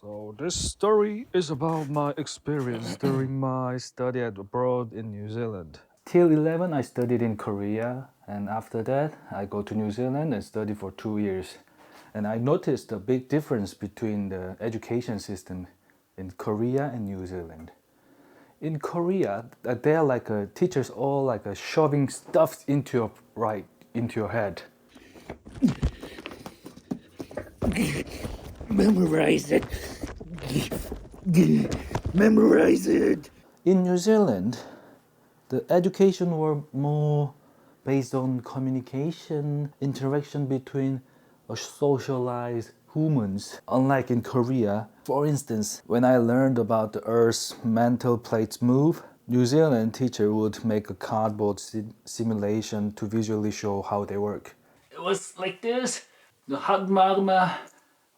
So this story is about my experience during my study abroad in New Zealand. Till 11 I studied in Korea, and after that I go to New Zealand and study for 2 years. And I noticed a big difference between the education system in Korea and New Zealand. In Korea, they're like teachers all like shoving stuff into your head. Memorize it. Memorize it. In New Zealand, the education were more based on communication, interaction between socialized humans. Unlike in Korea, for instance, when I learned about the Earth's mantle plates move, New Zealand teacher would make a cardboard simulation to visually show how they work. It was like this. The hot magma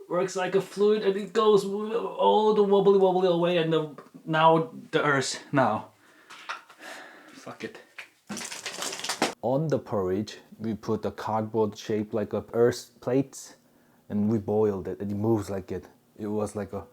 works like a fluid and it goes all the wobbly away and now the Earth now. Fuck it. On the porridge, we put a cardboard shape like a earth plates and we boiled it and it moves like it. It was like a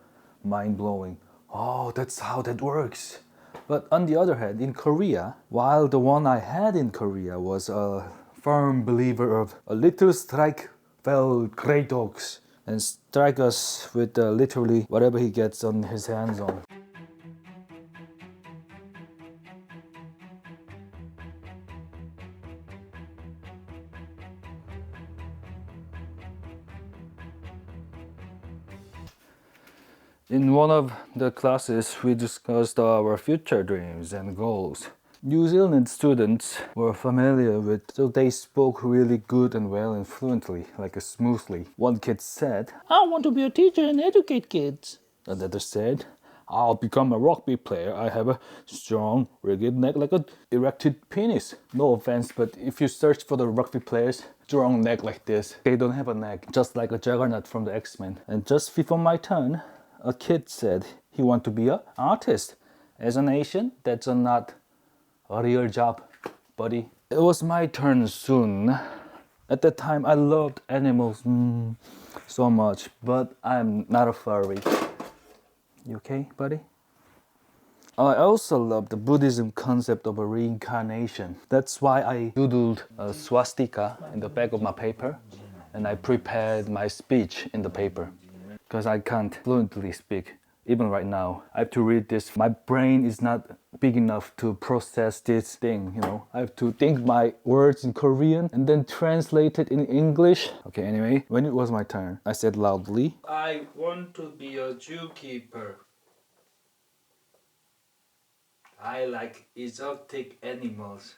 mind-blowing. Oh, that's how that works. But on the other hand, in Korea, while the one I had in Korea was a firm believer of a little strike fell great dogs and strike us with literally whatever he gets on his hands on. In one of the classes, we discussed our future dreams and goals. New Zealand students were familiar with, so they spoke really good and well and fluently, like smoothly. One kid said, "I want to be a teacher and educate kids." Another said, "I'll become a rugby player. I have a strong, rigid neck like an erected penis." No offense, but if you search for the rugby players, strong neck like this, they don't have a neck, just like a Juggernaut from the X-Men. And just before my turn, a kid said he wanted to be an artist. As an Asian, that's not a real job, buddy. It was my turn soon. At that time, I loved animals so much, but I'm not a furry. You okay, buddy? I also love the Buddhism concept of a reincarnation. That's why I doodled a swastika in the back of my paper, and I prepared my speech in the paper. Because I can't fluently speak, even right now. I have to read this. My brain is not big enough to process this thing, I have to think my words in Korean and then translate it in English. Okay, anyway, when it was my turn, I said loudly, "I want to be a zookeeper. I like exotic animals."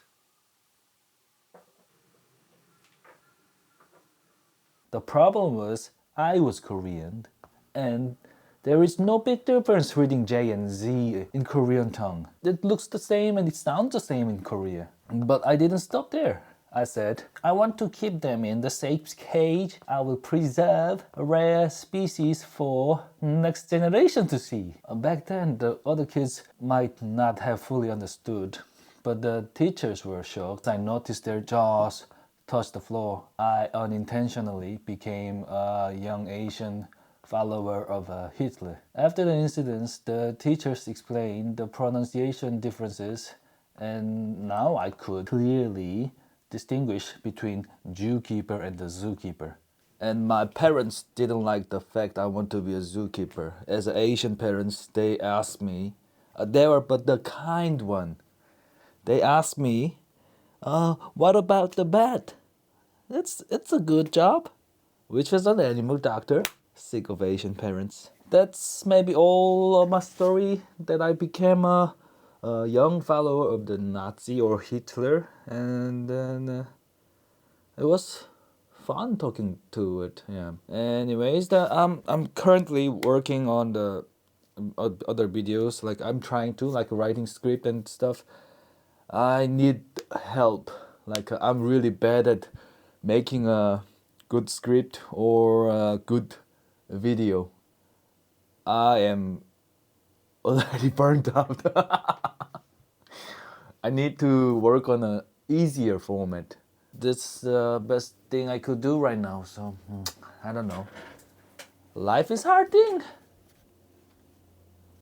The problem was, I was Korean, and there is no big difference reading J and Z in Korean tongue. It looks the same and it sounds the same in Korea. But I didn't stop there. I said, "I want to keep them in the safe cage. I will preserve a rare species for next generation to see." Back then, the other kids might not have fully understood, but the teachers were shocked. I noticed their jaws touch the floor. I unintentionally became a young Asian follower of Hitler. After the incidents, the teachers explained the pronunciation differences, and now I could clearly distinguish between zookeeper and the zookeeper. And my parents didn't like the fact I want to be a zookeeper. As Asian parents, they asked me, they were but the kind one. They asked me, "What about the bat?" It's a good job. Which was an animal doctor. Sick of Asian parents. That's maybe all of my story, that I became a young follower of the Nazi or Hitler, and then it was fun talking to it. Yeah. Anyways, I'm currently working on the other videos. Like I'm trying to writing script and stuff. I need help. Like I'm really bad at making a good script or a good video. I am already burned out. I need to work on a easier format. That's the best thing I could do right now, so I don't know. Life is hard thing.